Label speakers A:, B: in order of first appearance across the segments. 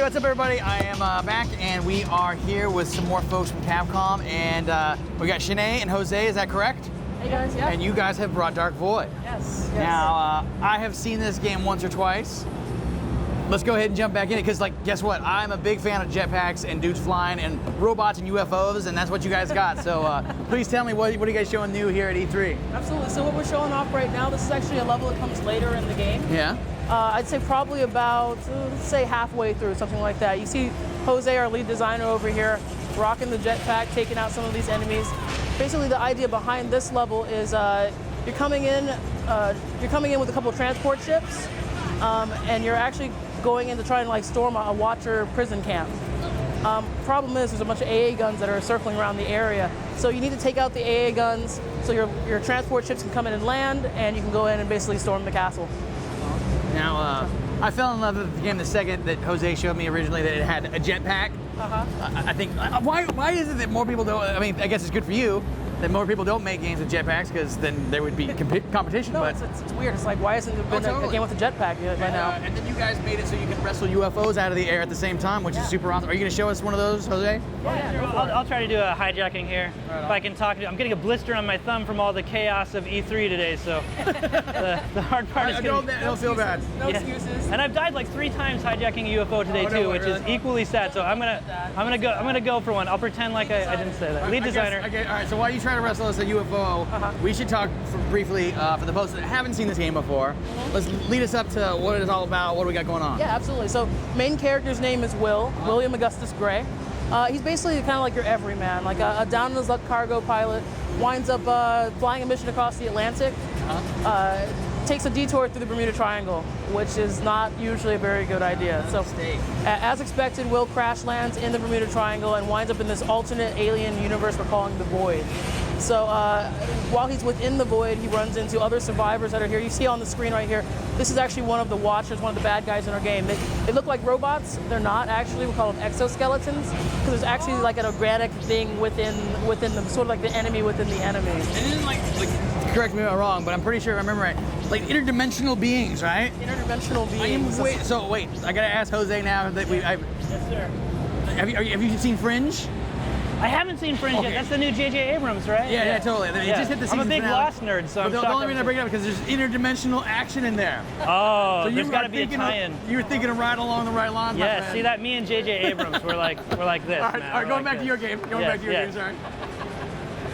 A: what's up, everybody? I am back, and we are here with some more folks from Capcom, and we got Shanae and Jose. Is that correct?
B: Hey guys, yeah.
A: And you guys have brought Dark Void.
B: Yes.
A: Now, I have seen this game once or twice. Let's go ahead and jump back in it, because, like, guess what? I'm a big fan of jetpacks and dudes flying and robots and UFOs, and that's what you guys got. So please tell me, what are you guys showing new here at E3?
B: Absolutely. So what we're showing off right now, this is actually a level that comes later in the game.
A: Yeah.
B: I'd say probably about, let's say halfway through, something like that. You see Jose, our lead designer over here, rocking the jetpack, taking out some of these enemies. Basically, the idea behind this level is you're coming in with a couple of transport ships, and you're actually going in to try and like storm a Watcher prison camp. Problem is, there's a bunch of AA guns that are circling around the area, so you need to take out the AA guns so your transport ships can come in and land, and you can go in and basically storm the castle.
A: Now, I fell in love with the game the second that Jose showed me originally that it had a jetpack. I think, why is it that more people don't, I mean, I guess it's good for you that more people don't make games with jetpacks, because then there would be competition.
B: No,
A: but
B: it's weird. It's like, why hasn't there been a game with a jetpack yet by now?
A: And then you guys made it so you can wrestle UFOs out of the air at the same time, which is super awesome. Are you going to show us one of those, Jose?
C: Yeah, I'll try to do a hijacking here. Right, if I can talk to you. I'm getting a blister on my thumb from all the chaos of E3 today, so the hard part is
A: don't feel bad.
B: No excuses.
C: And I've died like 3 times hijacking a UFO today too, which is equally sad. So I'm gonna go for one. I'll pretend like I didn't say that. Lead designer.
A: Okay, all right. So while you try to wrestle us a UFO, we should talk briefly for the folks that haven't seen this game before. Let's lead us up to what it's all about. What do we got going on?
B: Yeah, absolutely. So main character's name is William Augustus Gray. He's basically kind of like your everyman, like a down-on-his-luck cargo pilot, winds up flying a mission across the Atlantic, takes a detour through the Bermuda Triangle, which is not usually a very good idea. So, as expected, Will crash lands in the Bermuda Triangle and winds up in this alternate alien universe we're calling the Void. So while he's within the Void, he runs into other survivors that are here. You see on the screen right here, this is actually one of the Watchers, one of the bad guys in our game. They look like robots. They're not actually. We call them exoskeletons, because there's actually like an organic thing within them, sort of like the enemy within the enemy.
A: And then like correct me if I'm wrong, but I'm pretty sure I remember right. Like interdimensional beings, right?
B: Interdimensional beings.
A: Wait, I gotta ask Jose now that
C: yes, sir.
A: Have you seen Fringe?
C: I haven't seen Fringe yet. That's the new J.J. Abrams, right?
A: Yeah, totally. It just hit the season
C: I'm a big
A: finale.
C: Lost nerd, so I'm
A: the only reason I bring it up because there's interdimensional action in there.
C: Oh,
A: so
C: there's got to be a tie-in.
A: You were thinking of right along the right lines.
C: Yeah, see that? Me and J.J. Abrams, we're like this.
A: All right, going back to your game. Sorry.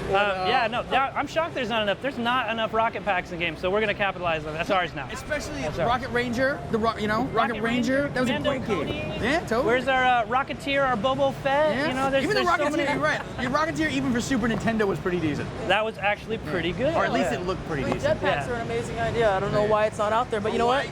C: I'm shocked there's not enough rocket packs in the game, so we're gonna capitalize on that. That's ours now.
A: Especially Rocket Ranger, Rocket Ranger. That was a great game. Yeah, totally.
C: Where's our Rocketeer, our Boba Fett?
A: Yeah.
C: You know, there's
A: even the Rocketeer.
C: so many...
A: You're right. Your Rocketeer, even for Super Nintendo, was pretty decent.
C: That was actually pretty good.
A: Or at least it looked pretty decent.
B: Jetpacks are an amazing idea. I don't know why it's not out there, but you know what?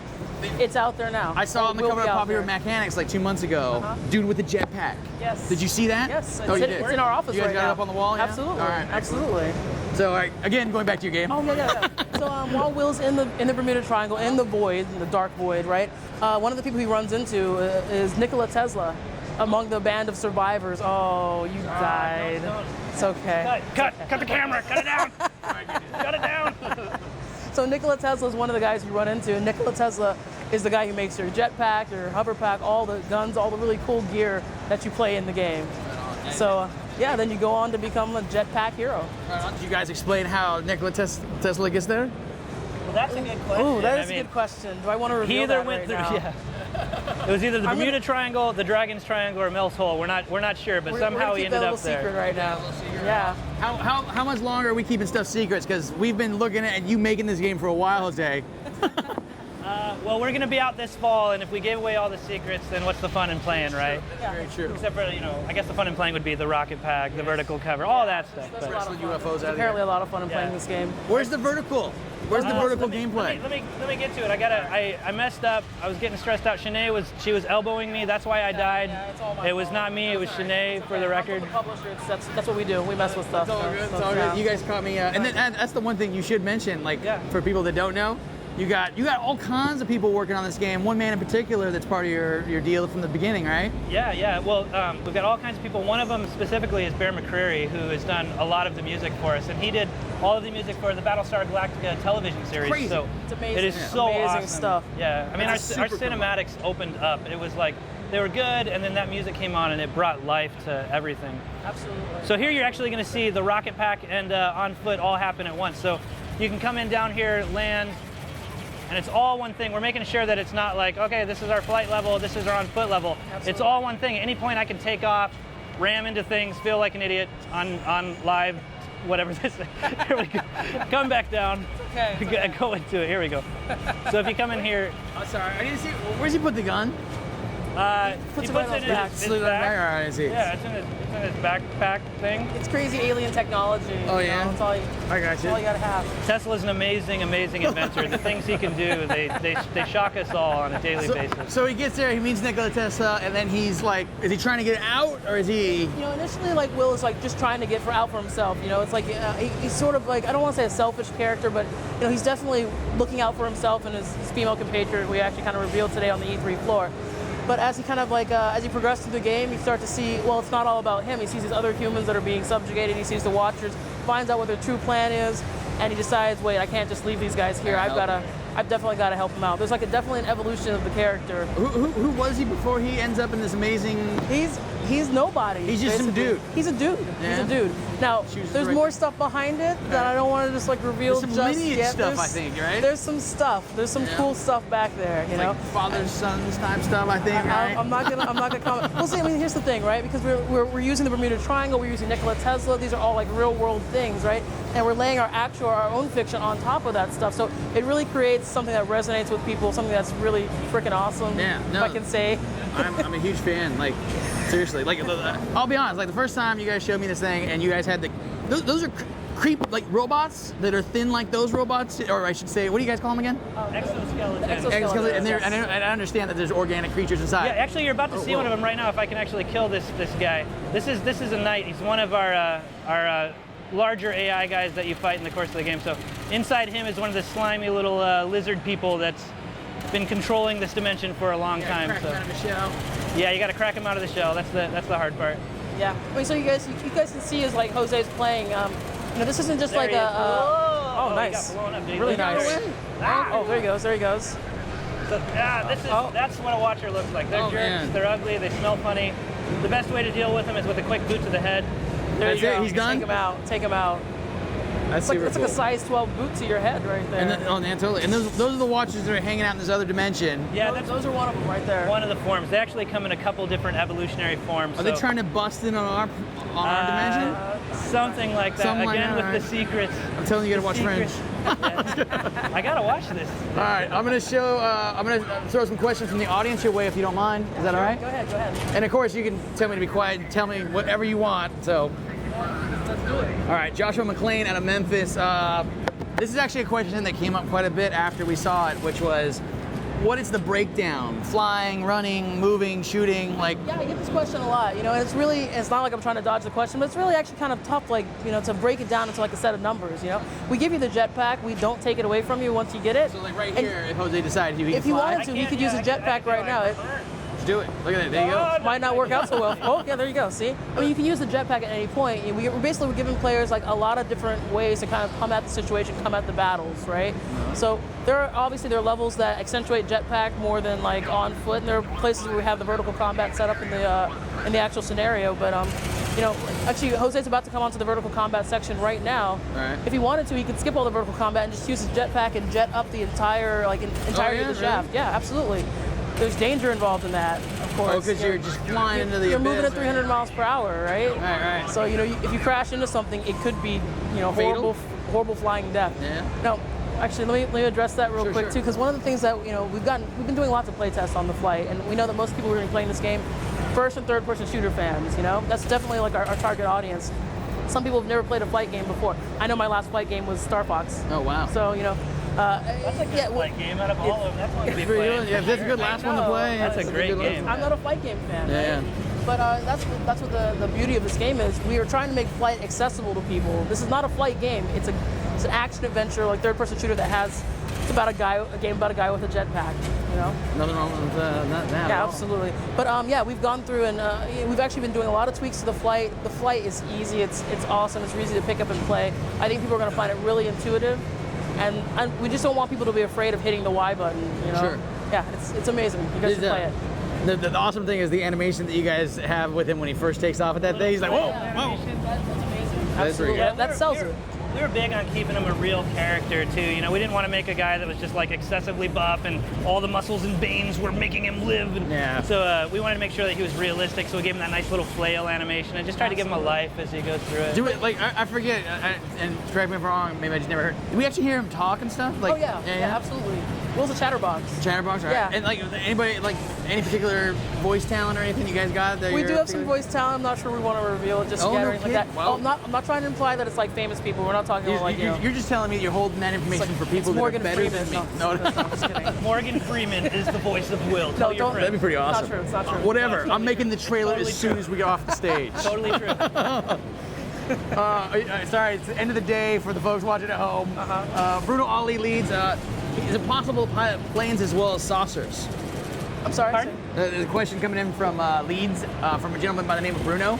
B: It's out there now.
A: I saw on the cover of Popular Mechanics like 2 months ago, dude with a jetpack.
B: Yes.
A: Did you see that?
B: Yes.
A: Oh, you did.
B: It's in our office right now.
A: You guys got it up on the wall? Yeah?
B: Absolutely.
A: All right.
B: Absolutely.
A: So again, going back to your game.
B: Oh yeah. So while Will's in the Bermuda Triangle, in the Void, in the Dark Void, right? One of the people he runs into is Nicola Tesla, among the band of survivors. Oh, you died. It's okay.
C: Cut the camera. Cut it down. Cut it down.
B: So Nicola Tesla is one of the guys you run into. Nicola Tesla is the guy who makes your jetpack, your hover pack, all the guns, all the really cool gear that you play in the game. So yeah, then you go on to become a jetpack hero.
A: Did you guys explain how Nikola Tesla gets there?
C: Well, that's a good question.
B: Ooh, that is a good question. Do I want to reveal that right now?
C: Yeah. It was either the Bermuda Triangle, the Dragon's Triangle, or Mel's Hole. We're not sure, but somehow he ended up there.
B: Secret right now. Yeah.
A: How much longer are we keeping stuff secrets? Because we've been looking at you making this game for a while, Jose.
C: Well, we're going to be out this fall, and if we gave away all the secrets, then what's the fun in playing, right?
B: Yeah.
A: Very true.
C: Except for, I guess the fun in playing would be the rocket pack, the vertical cover, all that stuff.
B: That's
A: UFOs out
B: apparently a lot of fun in playing this game.
A: Where's the vertical? Where's the vertical gameplay?
C: Let me get to it. I messed up. I was getting stressed out. Shanae was elbowing me. That's why I died.
B: Yeah, it's all my
C: it was
B: fault.
C: not me. It was Shanae, for the record.
B: The publisher, that's what we do. We mess with stuff.
A: It's all good. It's all good. You guys caught me. And that's the one thing you should mention, for people that don't know. You got all kinds of people working on this game. One man in particular that's part of your deal from the beginning, right?
C: Yeah. Well, we've got all kinds of people. One of them specifically is Bear McCreary, who has done a lot of the music for us, and he did all of the music for the Battlestar Galactica television series.
A: Crazy.
C: So
B: it's amazing.
C: it is so
B: amazing
C: awesome
B: stuff.
C: Yeah, I mean, our
A: super
C: cinematics opened up. It was like they were good, and then that music came on and it brought life to everything.
B: Absolutely.
C: So here you're actually going to see the rocket pack and on foot all happen at once. So you can come in down here, land, and it's all one thing. We're making sure that it's not like, okay, this is our flight level, this is our on foot level.
B: Absolutely.
C: It's all one thing. At any point I can take off, ram into things, feel like an idiot on live, whatever this is. Here we go. Come back down.
B: Okay.
C: Go into it. Here we go. So if you come in here,
A: Oh, sorry. I need to see. Where's he put the gun?
C: he puts it in
B: back.
C: his
A: Sleep on the back?
C: back.
A: All right, I see.
C: Yeah, it's in his backpack thing.
B: It's crazy alien technology.
A: Oh,
B: you
A: yeah?
B: know? It's all you,
A: I got
B: that's all you
A: you.
B: gotta have.
C: Tesla's an amazing inventor. The things he can do, they shock us all on a daily basis.
A: So he gets there, he meets Nicola Tesla, and then he's like, is he trying to get out, or is he?
B: You know, initially, like, Will is like just trying to get out for himself. You know, it's like he's sort of like, I don't want to say a selfish character, but you know, he's definitely looking out for himself and his female compatriot. We actually kind of revealed today on the E3 floor. But as he kind of like, as he progressed through the game, you start to see, well, it's not all about him. He sees these other humans that are being subjugated. He sees the Watchers, finds out what their true plan is, and he decides, wait, I can't just leave these guys here. I've definitely got to help him out. There's like definitely an evolution of the character.
A: Who was he before he ends up in this amazing?
B: He's nobody.
A: He's just some
B: basically.
A: dude.
B: He's a dude.
A: Yeah.
B: He's a dude. Now,
A: Chooses
B: there's
A: the right
B: more
A: thing.
B: stuff behind it that I don't want to just like reveal
A: There's some
B: just
A: lineage
B: yet.
A: stuff,
B: There's-
A: I think, right?
B: There's some stuff. There's some
A: Yeah.
B: cool stuff back there. You know.
A: Like father sons type stuff, I think, right?
B: I'm not gonna comment. Well, see, I mean, here's the thing, right? Because we're using the Bermuda Triangle, we're using Nicola Tesla. These are all like real world things, right? And we're laying our own fiction on top of that stuff. So it really creates something that resonates with people, something that's really freaking awesome.
A: Yeah,
B: if
A: no.
B: I can say.
A: I'm a huge fan. Like, seriously. Like, I'll be honest. Like, the first time you guys showed me this thing, and you guys had those are creep like robots that are thin like those robots, or I should say, what do you guys call them again?
C: Exoskeleton.
B: Exoskeleton.
A: And,
B: Yes.
A: and I understand that there's organic creatures inside.
C: Yeah, actually, you're about to see one of them right now. If I can actually kill this guy, this is a knight. He's one of our larger AI guys that you fight in the course of the game. So inside him is one of the slimy little lizard people that's been controlling this dimension for a long time.
A: Crack
C: So
A: him out of the shell.
C: yeah, you got to crack him out of the shell. That's the hard part.
B: Yeah. I mean, so you guys can see as like Jose's playing. You know, this isn't just
C: There
B: like
C: he is. Whoa!
B: oh, nice.
C: He got blown up, dude.
B: Really
C: He got
B: nice.
C: away. Ah!
B: Oh, there he goes. There he goes.
C: So, that's what a Watcher looks like. They're
A: Oh,
C: jerks.
A: man.
C: They're ugly. They smell funny. The best way to deal with them is with a quick boot to the head.
B: There
A: That's
B: you
A: it?
B: go.
A: He's done?
B: Take him out. Take him out.
A: That's
B: It's like a size 12 boot to your head right there.
A: And then, oh, man, totally. And those are the watchers that are hanging out in this other dimension.
C: Yeah,
B: those,
C: that's
B: those are one of them right there.
C: one of the forms. They actually come in a couple different evolutionary forms.
A: Are they
C: so-
A: trying to bust in on our dimension?
C: Something like that.
A: Something like
C: Again,
A: that,
C: with
A: right?
C: the secrets.
A: I'm telling you, you gotta watch Fringe.
C: Secrets. I gotta watch this.
A: All right, I'm gonna throw some questions from the audience your way if you don't mind. Is that all right?
B: Go ahead. Go ahead.
A: And of course, you can tell me to be quiet and tell me whatever you want. So,
B: Let's do it.
A: all right, Joshua McLean out of Memphis. This is actually a question that came up quite a bit after we saw it, which was, what is the breakdown? Flying, running, moving, shooting, like.
B: Yeah, I get this question a lot, you know, and it's not like I'm trying to dodge the question, but it's really actually kind of tough, like, you know, to break it down into like a set of numbers, you know. We give you the jetpack, we don't take it away from you once you get it.
A: So like right
B: And
A: here, if Jose decided he
B: if
A: could
B: he
A: fly,
B: wanted to, he could use a jetpack right now.
A: let's do it. Look at that. There you go.
B: Might not work out so well. Oh, yeah, there you go. See? I mean, you can use the jetpack at any point. We're giving players like a lot of different ways to kind of come at the situation, come at the battles, right? So there are levels that accentuate jetpack more than like on foot, and there are places where we have the vertical combat set up in the actual scenario. But you know, actually, Jose's about to come onto the vertical combat section right now.
A: Right.
B: If he wanted to, he could skip all the vertical combat and just use his jetpack and jet up the entire entirety
A: yeah,
B: of the shaft.
A: really?
B: Yeah, absolutely. There's danger involved in that, of course.
A: Oh, because you're just flying into the
B: You're
A: abyss.
B: moving at 300 miles per hour, right?
A: Right.
B: So you know, if you crash into something, it could be, you know,
A: Fatal?
B: horrible flying death.
A: Yeah.
B: Now, actually, let me address that real
A: Sure,
B: quick
A: sure.
B: too, because one of the things that we've been doing lots of play tests on the flight, and we know that most people who are playing this game, first and third person shooter fans. You know, that's definitely like our target audience. Some people have never played a flight game before. I know my last flight game was Star Fox.
A: Oh, wow.
B: So you know.
C: That's a good flight game out of all of them. That's one to be playing.
A: Yeah, if that's a good last one to play.
C: That's a great game.
B: I'm not a flight game fan.
A: Yeah,
B: right?
A: yeah.
B: But that's what the beauty of this game is. We are trying to make flight accessible to people. This is not a flight game. It's an action adventure, like third-person shooter it's about a game about a guy with a jetpack. You know.
A: Nothing wrong with that.
B: Yeah, absolutely. But yeah, we've gone through and we've actually been doing a lot of tweaks to the flight. The flight is easy. It's awesome. It's easy to pick up and play. I think people are going to find it really intuitive. And we just don't want people to be afraid of hitting the Y button, you know?
A: Sure.
B: Yeah, it's amazing. You guys should play it.
A: The awesome thing is the animation that you guys have with him when he first takes off at that thing. He's like, whoa, whoa.
B: That's amazing.
A: That is pretty
B: Absolutely.
A: good.
B: That sells it.
C: We were big on keeping him a real character too. You know, we didn't want to make a guy that was just like excessively buff and all the muscles and veins were making him live. And
A: Yeah.
C: So we wanted to make sure that he was realistic. So we gave him that nice little flail animation and just tried to give him a life as he goes through it.
A: Do it like I forget, and correct me if I'm wrong. Maybe I just never heard. Did we actually hear him talk and stuff? Like,
B: Oh yeah, absolutely. Will's a chatterbox.
A: Chatterbox, right?
B: Yeah.
A: And like anybody, like any particular voice talent or anything you guys got? That
B: We
A: you're
B: do have some
A: particular-
B: voice talent. I'm not sure we want to reveal it just
A: Oh,
B: yet
A: no
B: or anything like
A: kidding.
B: that.
A: Wow.
B: I'm not trying to imply that it's like famous people. We're not talking about like, you know.
A: You're just telling me you're holding that information for people
B: It's
A: that
B: Morgan
A: are better
B: Freeman.
A: than me.
B: No,
A: No,
B: I'm just kidding.
C: Morgan Freeman is the voice of Will. Tell your
B: don't-
C: friends.
A: that'd be pretty
B: It's not
A: awesome.
B: true, it's not true.
A: Whatever. I'm making the trailer
C: Totally
A: as soon
C: true.
A: as we get off the stage.
C: Totally true.
A: Sorry, it's the end of the day for the folks watching at home. Bruno Ali leads. Is it possible to pilot planes as well as saucers?
B: I'm sorry.
C: Pardon?
A: The question coming in from Leeds, from a gentleman by the name of Bruno.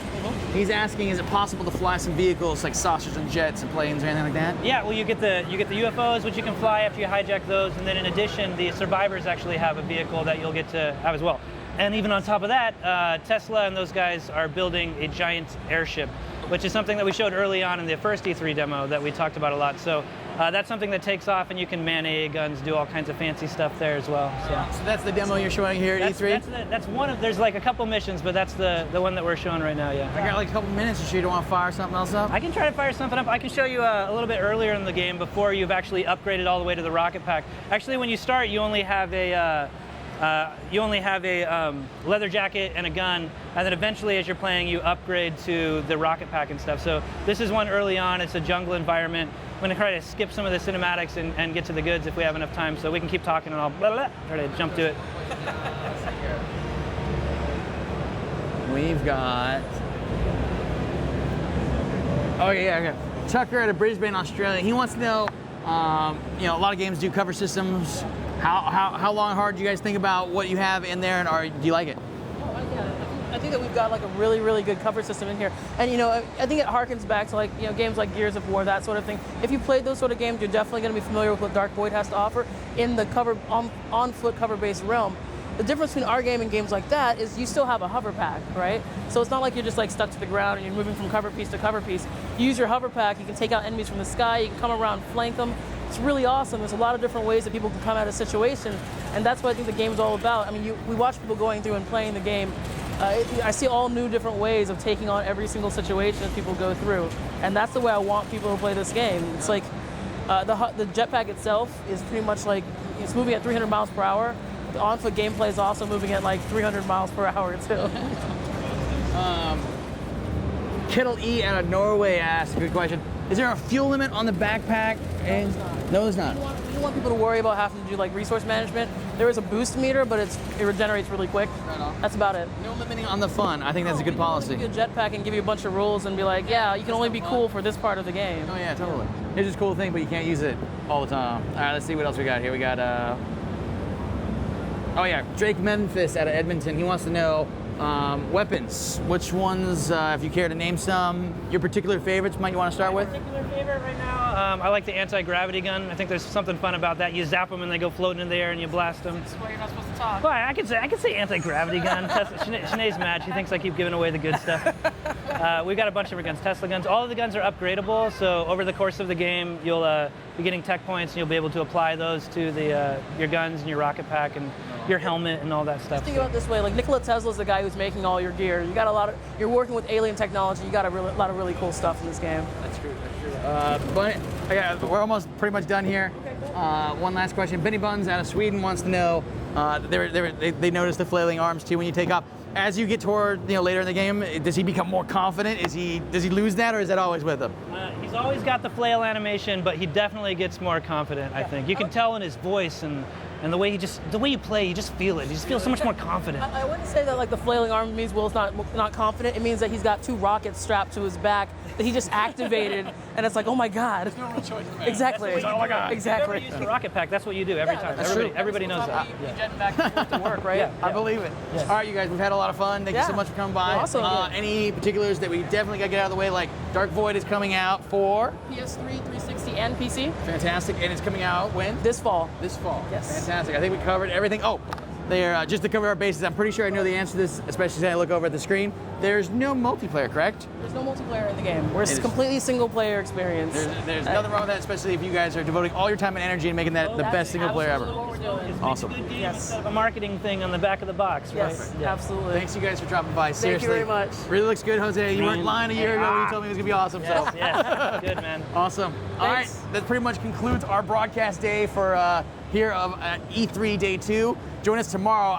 A: He's asking, is it possible to fly some vehicles like saucers and jets and planes or anything like that?
C: Yeah, well, you get the UFOs, which you can fly after you hijack those, and then in addition, the survivors actually have a vehicle that you'll get to have as well. And even on top of that, Tesla and those guys are building a giant airship, which is something that we showed early on in the first E3 demo that we talked about a lot. So that's something that takes off, and you can man AA guns, do all kinds of fancy stuff there as well.
A: So that's the demo you're showing here at E3?
C: That's one of. There's like a couple missions, but that's the one that we're showing right now. Yeah.
A: I got like a couple minutes. You sure you don't want to fire something else up?
C: I can try to fire something up. I can show you a little bit earlier in the game before you've actually upgraded all the way to the rocket pack. Actually, when you start, you only have a leather jacket and a gun, and then eventually, as you're playing, you upgrade to the rocket pack and stuff. So this is one early on. It's a jungle environment. I'm going to try to skip some of the cinematics and get to the goods if we have enough time, so we can keep talking and I'll try to jump to it.
A: We've got. Oh yeah, okay. Tucker out of Brisbane, Australia. He wants to know. You know, a lot of games do cover systems. How long and hard do you guys think about what you have in there, and do you like it?
B: I think that we've got like a really, really good cover system in here. And you know, I think it harkens back to like, you know, games like Gears of War, that sort of thing. If you played those sort of games, you're definitely going to be familiar with what Dark Void has to offer in the cover on-foot cover-based realm. The difference between our game and games like that is you still have a hover pack, right? So it's not like you're just like stuck to the ground and you're moving from cover piece to cover piece. You use your hover pack, you can take out enemies from the sky, you can come around, flank them. It's really awesome. There's a lot of different ways that people can come at a situation, and that's what I think the game is all about. I mean, we watch people going through and playing the game. I see all new different ways of taking on every single situation as people go through, and that's the way I want people to play this game. It's like the jetpack itself is pretty much like it's moving at 300 miles per hour. The on-foot gameplay is also moving at like 300 miles per hour too.
A: Kettle E out of Norway asks a good question. Is there a fuel limit on the backpack? No, there's not.
B: You don't want people to worry about having to do like resource management. There is a boost meter, but it regenerates really quick.
A: Right on.
B: That's about it.
A: No limiting on the fun. I think that's a good policy.
B: You can jetpack and give you a bunch of rules and be like, yeah, you can only be cool for this part of the game.
A: Oh yeah, totally. It's just a cool thing, but you can't use it all the time. All right, let's see what else we got here. We got, oh yeah, Drake Memphis out of Edmonton. He wants to know weapons. Which ones, if you care to name some, your particular favorites might you want to start with?
C: My particular favorite right now, I like the anti-gravity gun. I think there's something fun about that. You zap them and they go floating in the air and you blast them.
B: That's why you're not supposed to talk.
C: Well, I could say anti-gravity gun. Sinead's mad. She thinks I keep giving away the good stuff. We've got a bunch of different guns. Tesla guns. All of the guns are upgradable, so over the course of the game, you'll be getting tech points, and you'll be able to apply those to your guns and your rocket pack and your helmet and all that stuff.
B: Think about it this way: like Nicola Tesla is the guy who's making all your gear. You got you're working with alien technology. You got a lot of really cool stuff in this game.
A: That's true. But we're almost pretty much done here. One last question. Benny Buns out of Sweden wants to know. They notice the flailing arms too when you take off. As you get toward later in the game, does he become more confident? Does he lose that, or is that always with him?
C: He's always got the flail animation, but he definitely gets more confident. I think you can tell in his voice and the way you play, you just feel it. You just feel so much more confident.
B: I wouldn't say that like the flailing arm means Will's not confident. It means that he's got 2 rockets strapped to his back that he just activated, and it's like, oh my god.
A: No real choice, man.
B: Exactly.
A: Oh my god.
B: Exactly.
C: If you ever use the rocket pack, that's what you do every time. Everybody knows that.
B: You jet back and forth to work, right?
A: I believe it.
C: Yeah.
A: All right, you guys, we've had a lot of fun. Thank you so much for coming by.
B: Awesome.
A: Any particulars that we definitely got to get out of the way, like Dark Void is coming out for?
B: PS3, 360, and PC.
A: Fantastic. And it's coming out when?
B: This fall.
A: This fall.
B: Yes.
A: Fantastic. I think we covered everything. Oh, There, just to cover our bases, I'm pretty sure I know the answer to this, especially as I look over at the screen. There's no multiplayer, correct?
B: There's no multiplayer in the game. We're a completely single player experience.
A: There's nothing wrong with that, especially if you guys are devoting all your time and energy and making that the best single player ever.
B: What we're doing.
A: Awesome.
C: Good games
B: Yes.
C: instead of a marketing thing on the back of the box, right?
B: Yes,
C: Yeah.
B: absolutely.
A: Thanks you guys for dropping by. Seriously.
B: Thank you very much.
A: Really looks good, Jose. You weren't lying a year ago when you told me it was gonna be awesome.
C: Yes,
A: So.
C: yes. Good, man.
A: Awesome. All right,
B: Thanks.
A: that pretty much concludes our broadcast day for here of E3 Day 2. Join us tomorrow.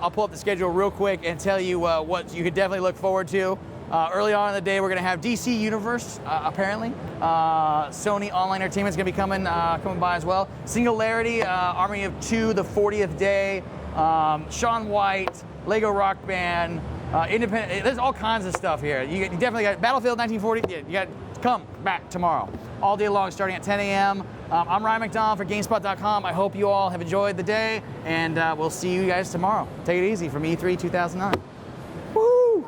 A: I'll pull up the schedule real quick and tell you what you could definitely look forward to. Early on in the day, we're going to have DC Universe, apparently. Sony Online Entertainment's going to be coming by as well. Singularity, Army of Two, the 40th day. Shaun White, Lego Rock Band, Independent. There's all kinds of stuff here. You definitely got Battlefield 1940. Yeah, you got to come back tomorrow. All day long, starting at 10 a.m. I'm Ryan McDonald for GameSpot.com. I hope you all have enjoyed the day, and we'll see you guys tomorrow. Take it easy from E3 2009. Woo!